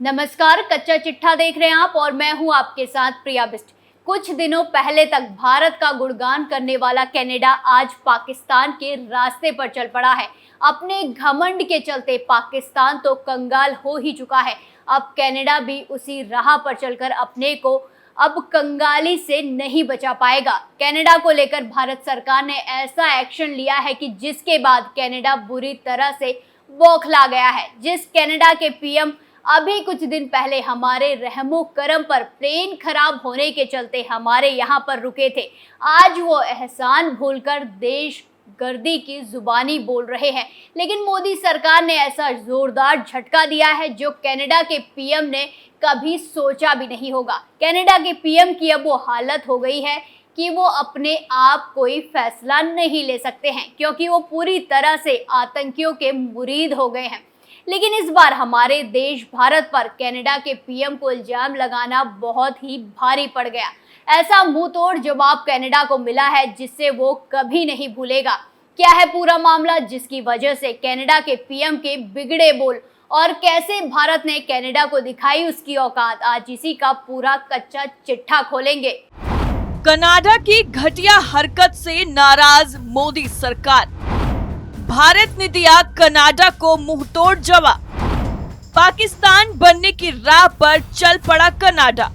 नमस्कार, कच्चा चिट्ठा देख रहे हैं आप और मैं हूं आपके साथ प्रिया बिस्ट। कुछ दिनों पहले तक भारत का गुणगान करने वाला कनाडा आज पाकिस्तान के रास्ते पर चल पड़ा है। अपने घमंड के चलते पाकिस्तान तो कंगाल हो ही चुका है। अब कनाडा भी उसी राह पर चलकर अपने को अब कंगाली से नहीं बचा पाएगा। कनाडा को लेकर भारत सरकार ने ऐसा एक्शन लिया है कि जिसके बाद कनाडा बुरी तरह से बौखला गया है। जिस कनाडा के पीएम अभी कुछ दिन पहले हमारे रहमो करम पर प्लेन खराब होने के चलते हमारे यहाँ पर रुके थे, आज वो एहसान भूलकर देश गर्दी की जुबानी बोल रहे हैं। लेकिन मोदी सरकार ने ऐसा जोरदार झटका दिया है जो कनाडा के पीएम ने कभी सोचा भी नहीं होगा। कनाडा के पीएम की अब वो हालत हो गई है कि वो अपने आप कोई फैसला नहीं ले सकते हैं, क्योंकि वो पूरी तरह से आतंकियों के मुरीद हो गए हैं। लेकिन इस बार हमारे देश भारत पर कनाडा के पीएम को इल्जाम लगाना बहुत ही भारी पड़ गया। ऐसा मुंह तोड़ जवाब कनाडा को मिला है जिससे वो कभी नहीं भूलेगा। क्या है पूरा मामला जिसकी वजह से कनाडा के पीएम के बिगड़े बोल और कैसे भारत ने कनाडा को दिखाई उसकी औकात, आज इसी का पूरा कच्चा चिट्ठा खोलेंगे। कनाडा की घटिया हरकत से नाराज मोदी सरकार, भारत ने दिया कनाडा को मुंहतोड़ जवाब। पाकिस्तान बनने की राह पर चल पड़ा कनाडा,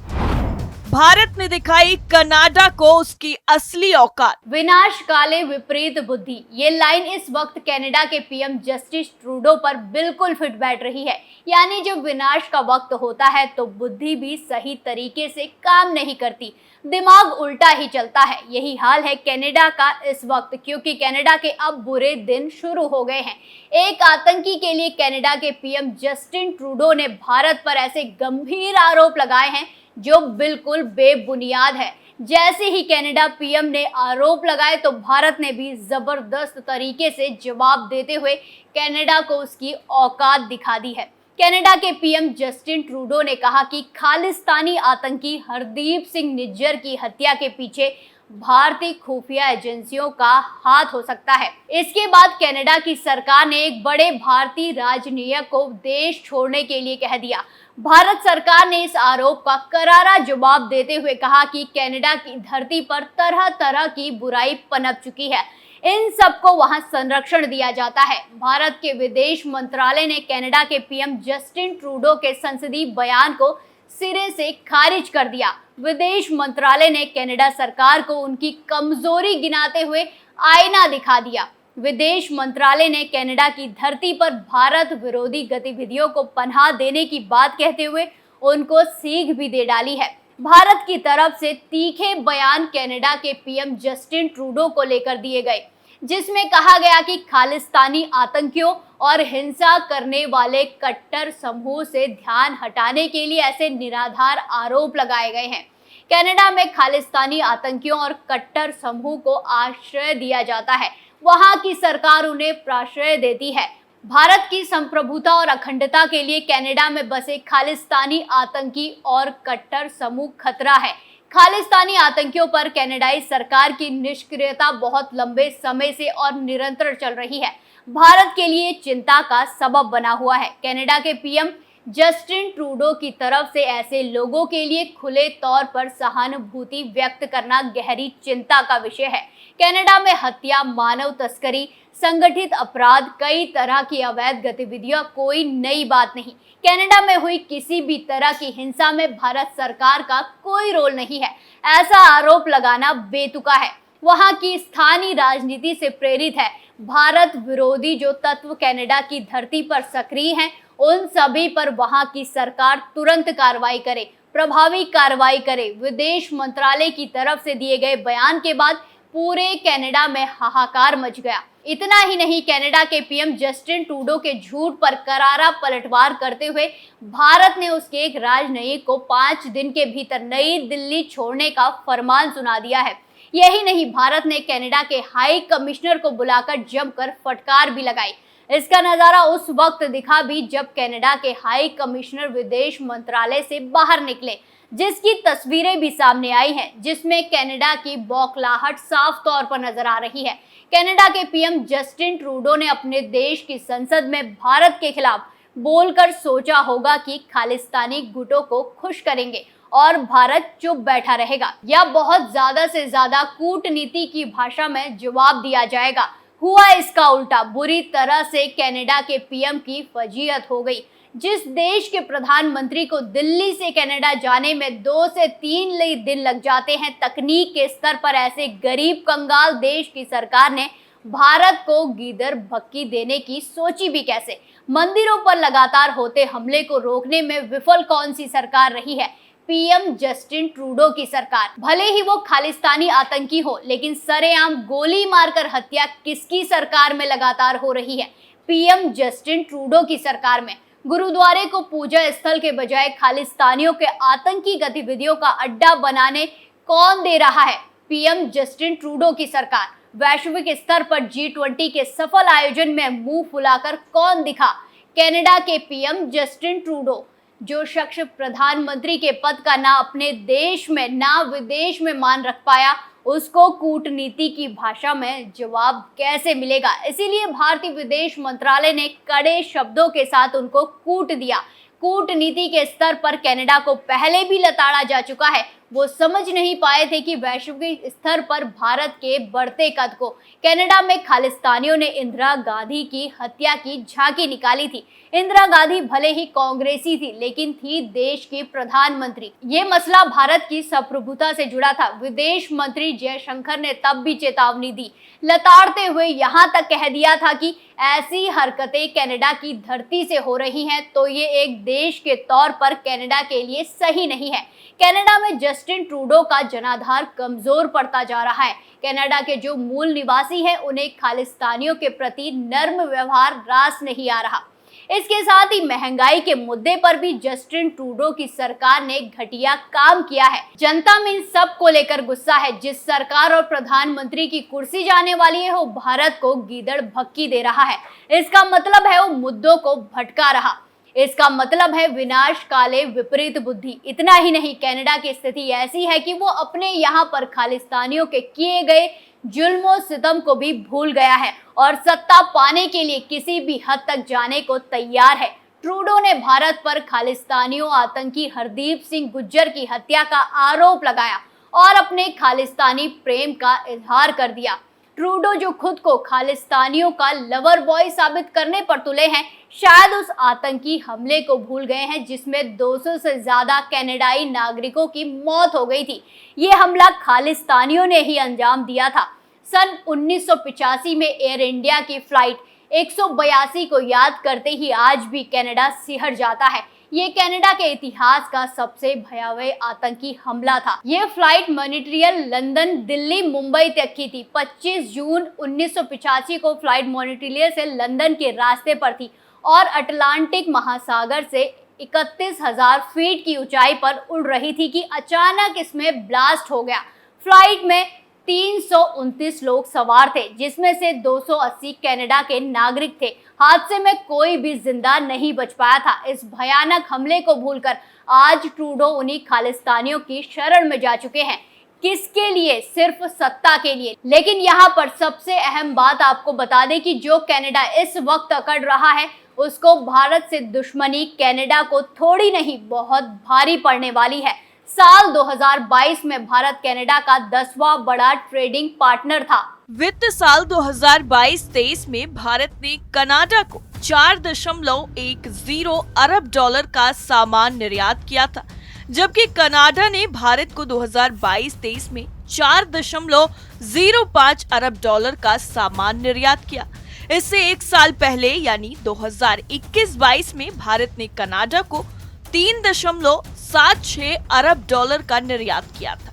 भारत ने दिखाई कनाडा को उसकी असली औकात। विनाश काले विपरीत बुद्धि, ये लाइन इस वक्त कनाडा के पीएम जस्टिन ट्रूडो पर बिल्कुल फिट बैठ रही है। यानी जब विनाश का वक्त होता है तो बुद्धि भी सही तरीके से काम नहीं करती, दिमाग उल्टा ही चलता है। यही हाल है कनाडा का इस वक्त, क्योंकि कनाडा के अब बुरे दिन शुरू हो गए हैं। एक आतंकी के लिए कनाडा के पीएम जस्टिन ट्रूडो ने भारत पर ऐसे गंभीर आरोप लगाए हैं जो बिल्कुल बेबुनियाद है। जैसे ही कनाडा पीएम ने आरोप लगाए तो भारत ने भी जबरदस्त तरीके से जवाब देते हुए कनाडा को उसकी औकात दिखा दी है। कनाडा के पीएम जस्टिन ट्रूडो ने कहा कि खालिस्तानी आतंकी हरदीप सिंह निज्जर की हत्या के पीछे भारतीय खुफिया एजेंसियों का हाथ हो सकता है। इसके बाद कनाडा की सरकार ने एक बड़े भारतीय राजनयिक को देश छोड़ने के लिए कह दिया। भारत सरकार ने इस आरोप का करारा जवाब देते हुए कहा कि कनाडा की धरती पर तरह तरह की बुराई पनप चुकी है, इन सबको वहां संरक्षण दिया जाता है। भारत के विदेश मंत्रालय ने कनाडा के पीएम जस्टिन ट्रूडो के संसदीय बयान को सिरे से खारिज कर दिया। विदेश मंत्रालय ने कनाडा सरकार को उनकी कमजोरी गिनाते हुए आईना दिखा दिया। विदेश मंत्रालय ने कनाडा की धरती पर भारत विरोधी गतिविधियों को पनाह देने की बात कहते हुए उनको सीख भी दे डाली है। भारत की तरफ से तीखे बयान कनाडा के पीएम जस्टिन ट्रूडो को लेकर दिए गए, जिसमें कहा गया कि खालिस्तानी आतंकियों और हिंसा करने वाले कट्टर समूह से ध्यान हटाने के लिए ऐसे निराधार आरोप लगाए गए हैं। कनाडा में खालिस्तानी आतंकियों और कट्टर समूह को आश्रय दिया जाता है, वहां की सरकार उन्हें प्राश्रय देती है। भारत की संप्रभुता और अखंडता के लिए कनाडा में बसे खालिस्तानी आतंकी और कट्टर समूह खतरा है। खालिस्तानी आतंकियों पर कनाडाई सरकार की निष्क्रियता बहुत लंबे समय से और निरंतर चल रही है, भारत के लिए चिंता का सबब बना हुआ है। कनाडा के पीएम जस्टिन ट्रूडो की तरफ से ऐसे लोगों के लिए खुले तौर पर सहानुभूति व्यक्त करना गहरी चिंता का विषय है। कनाडा में हत्या, मानव तस्करी, संगठित अपराध, कई तरह की अवैध गतिविधियां कोई नई बात नहीं। कनाडा में हुई किसी भी तरह की हिंसा में भारत सरकार का कोई रोल नहीं है, ऐसा आरोप लगाना बेतुका है। वहां की स्थानीय राजनीति से प्रेरित है। भारत विरोधी जो तत्व कनाडा की धरती पर सक्रिय हैं, उन सभी पर वहां की सरकार तुरंत कार्रवाई करे, प्रभावी कार्रवाई करे। विदेश मंत्रालय की तरफ से दिए गए बयान के बाद पूरे कनाडा में हाहाकार मच गया। इतना ही नहीं, कनाडा के पीएम जस्टिन ट्रूडो के झूठ पर करारा पलटवार करते हुए भारत ने उसके एक राजनयिक को 5 दिन के भीतर नई दिल्ली छोड़ने का फरमान सुना दिया है। यही नहीं, भारत ने कनाडा के हाई कमिश्नर को बुलाकर जमकर फटकार भी लगाई। इसका नजारा उस वक्त दिखा भी जब कनाडा के हाई कमिश्नर विदेश मंत्रालय से बाहर निकले, जिसकी तस्वीरें भी सामने आई हैं, जिसमें कनाडा की बौखलाहट साफ तौर पर नजर आ रही है। कनाडा के पीएम जस्टिन ट्रूडो ने अपने देश की संसद में भारत के खिलाफ बोलकर सोचा होगा कि खालिस्तानी गुटों को खुश करेंगे और भारत चुप बैठा रहेगा, या बहुत ज्यादा से ज्यादा कूटनीति की भाषा में जवाब दिया जाएगा। हुआ इसका उल्टा। बुरी तरह से कनाडा के पीएम की फजीहत हो गई। जिस देश के प्रधानमंत्री को दिल्ली से कनाडा जाने में 2 से 3 दिन लग जाते हैं, तकनीक के स्तर पर ऐसे गरीब कंगाल देश की सरकार ने भारत को गीदड़ भक्की देने की सोची भी कैसे? मंदिरों पर लगातार होते हमले को रोकने में विफल कौन सी सरकार रही है? पीएम जस्टिन ट्रूडो की सरकार। भले ही वो खालिस्तानी आतंकी हो, लेकिन सरेआम गोली मारकर हत्या किसकी सरकार में लगातार हो रही है? पीएम जस्टिन ट्रूडो की सरकार में। गुरुद्वारे को पूजा स्थल के बजाय खालिस्तानियों के आतंकी गतिविधियों का अड्डा बनाने कौन दे रहा है? पीएम जस्टिन ट्रूडो की सरकार। वैश्विक स्तर पर G20 के सफल आयोजन में मुंह फुलाकर कौन दिखा? कनाडा के पीएम जस्टिन ट्रूडो। जो शख्स प्रधानमंत्री के पद का ना अपने देश में ना विदेश में मान रख पाया, उसको कूटनीति की भाषा में जवाब कैसे मिलेगा? इसीलिए भारतीय विदेश मंत्रालय ने कड़े शब्दों के साथ उनको कूट दिया। कूटनीति के स्तर पर कनाडा को पहले भी लताड़ा जा चुका है। वो समझ नहीं पाए थे कि वैश्विक स्तर पर भारत के बढ़ते कद को। कनाडा में खालिस्तानियों ने इंदिरा गांधी की हत्या की झांकी निकाली थी। इंदिरा गांधी भले ही कांग्रेसी थी, लेकिन थी देश की प्रधानमंत्री। ये मसला भारत की संप्रभुता से जुड़ा था। विदेश मंत्री जयशंकर ने तब भी चेतावनी दी, लताड़ते हुए यहाँ तक कह दिया था कि ऐसी हरकतें कनाडा की धरती से हो रही हैं तो ये एक देश के तौर पर कनाडा के लिए सही नहीं है। कनाडा में जस्टिन ट्रूडो का जनाधार कमजोर पड़ता जा रहा है। कनाडा के जो मूल निवासी हैं, उन्हें खालिस्तानियों के प्रति नर्म व्यवहार रास नहीं आ रहा। इसके साथ ही महंगाई के मुद्दे पर भी जस्टिन ट्रूडो की सरकार ने घटिया काम किया है। जनता में इन सब को लेकर गुस्सा है। जिस सरकार और प्रधानमंत्री की कुर्सी जाने वाली है, वो भारत को गीदड़ भक्की दे रहा है। इसका मतलब है वो मुद्दों को भटका रहा। इसका मतलब है विनाश काले विपरीत बुद्धि। इतना ही नहीं, कनाडा की स्थिति ऐसी है कि वो अपने यहाँ पर खालिस्तानियों के किए गए जुल्म सितम को भी भूल गया है और सत्ता पाने के लिए किसी भी हद तक जाने को तैयार है। ट्रूडो ने भारत पर खालिस्तानियों आतंकी हरदीप सिंह गुज्जर की हत्या का आरोप लगाया और अपने खालिस्तानी प्रेम का इजहार कर दिया। ट्रूडो जो खुद को खालिस्तानियों का लवर बॉय साबित करने पर तुले हैं, शायद उस आतंकी हमले को भूल गए हैं जिसमें 200 से ज्यादा कनाडाई नागरिकों की मौत हो गई थी। ये हमला खालिस्तानियों ने ही अंजाम दिया था। सन 1985 में एयर इंडिया की फ्लाइट 182 को याद करते ही आज भी कनाडा सिहर जाता है। ये कनाडा के इतिहास का सबसे भयावह आतंकी हमला था। ये flight Montreal, London, Delhi, Mumbai तक की थी। 25 जून 1985 को फ्लाइट मॉन्ट्रियल से लंदन के रास्ते पर थी और अटलांटिक महासागर से 31,000 फीट की ऊंचाई पर उड़ रही थी कि अचानक इसमें ब्लास्ट हो गया। फ्लाइट में 329 लोग सवार थे, जिसमें से 280 कनाडा के नागरिक थे। हादसे में कोई भी जिंदा नहीं बच पाया था। इस भयानक हमले को भूलकर आज ट्रूडो उन्हीं खालिस्तानियों की शरण में जा चुके हैं। किसके लिए? सिर्फ सत्ता के लिए। लेकिन यहाँ पर सबसे अहम बात आपको बता दें कि जो कनाडा इस वक्त अकड़ रहा है, उसको भारत से दुश्मनी कनाडा को थोड़ी नहीं बहुत भारी पड़ने वाली है। साल 2022 में भारत कनाडा का 10वां बड़ा ट्रेडिंग पार्टनर था। वित्त साल 2022-23 में भारत ने कनाडा को 4.10 अरब डॉलर का सामान निर्यात किया था, जबकि कनाडा ने भारत को 2022-23 में 4.05 अरब डॉलर का सामान निर्यात किया। इससे एक साल पहले यानी 2021-22 में भारत ने कनाडा को 3.76 अरब डॉलर का निर्यात किया था।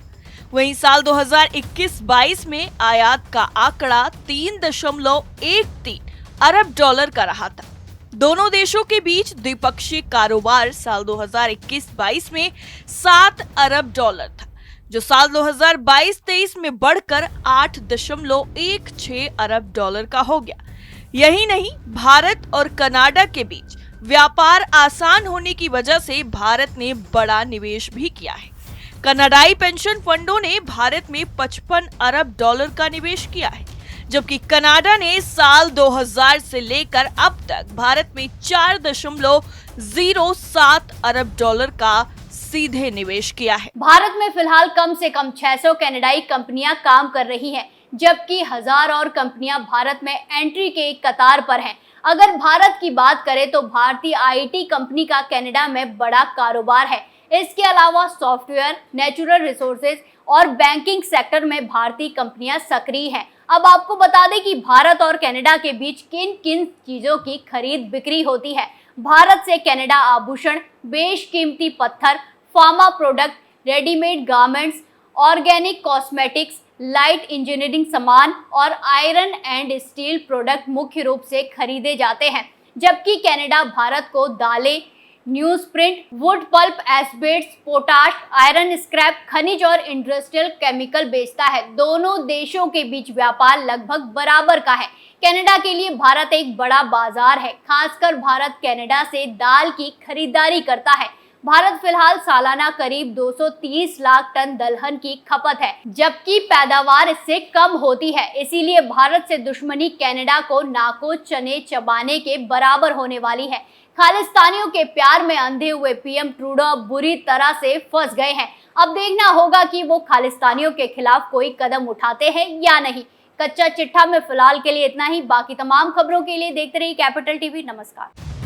वहीं साल 2021-22 में आयात का आंकड़ा 3.13 अरब डॉलर का रहा था। दोनों देशों के बीच द्विपक्षीय कारोबार साल 2021-22 में 7 अरब डॉलर था, जो साल 2022-23 में बढ़कर 8.16 अरब डॉलर का हो गया। यही नहीं, भारत और कनाडा के बीच व्यापार आसान होने की वजह से भारत ने बड़ा निवेश भी किया है। कनाडाई पेंशन फंडों ने भारत में 55 अरब डॉलर का निवेश किया है, जबकि कनाडा ने साल 2000 से लेकर अब तक भारत में 4.07 अरब डॉलर का सीधे निवेश किया है। भारत में फिलहाल कम से कम 600 कनाडाई कंपनियां काम कर रही हैं, जबकि 1000 और कंपनियां भारत में एंट्री के कतार पर हैं। अगर भारत की बात करें तो भारतीय आईटी कंपनी का कनाडा में बड़ा कारोबार है। इसके अलावा सॉफ्टवेयर, नेचुरल रिसोर्सेज और बैंकिंग सेक्टर में भारतीय कंपनियां सक्रिय हैं। अब आपको बता दें कि भारत और कनाडा के बीच किन किन चीजों की खरीद बिक्री होती है। भारत से कनाडा आभूषण, बेशकीमती पत्थर, pharma product, readymade garments, organic cosmetics, light engineering सामान और आयरन एंड स्टील प्रोडक्ट मुख्य रूप से खरीदे जाते हैं, जबकि कनाडा भारत को दालें, news print, wood pulp, asbestos, potash, iron scrap, खनिज और इंडस्ट्रियल केमिकल बेचता है। दोनों देशों के बीच व्यापार लगभग बराबर का है। कनाडा के लिए भारत एक बड़ा बाजार है, खासकर भारत कनाडा से दाल की खरीदारी करता है। भारत फिलहाल सालाना करीब 230 लाख टन दलहन की खपत है, जबकि पैदावार इससे कम होती है। इसीलिए भारत से दुश्मनी कनाडा को नाको चने चबाने के बराबर होने वाली है। खालिस्तानियों के प्यार में अंधे हुए पीएम ट्रूडो अब बुरी तरह से फंस गए हैं। अब देखना होगा कि वो खालिस्तानियों के खिलाफ कोई कदम उठाते हैं या नहीं। कच्चा चिट्ठा में फिलहाल के लिए इतना ही। बाकी तमाम खबरों के लिए देखते रहिए कैपिटल टीवी। नमस्कार।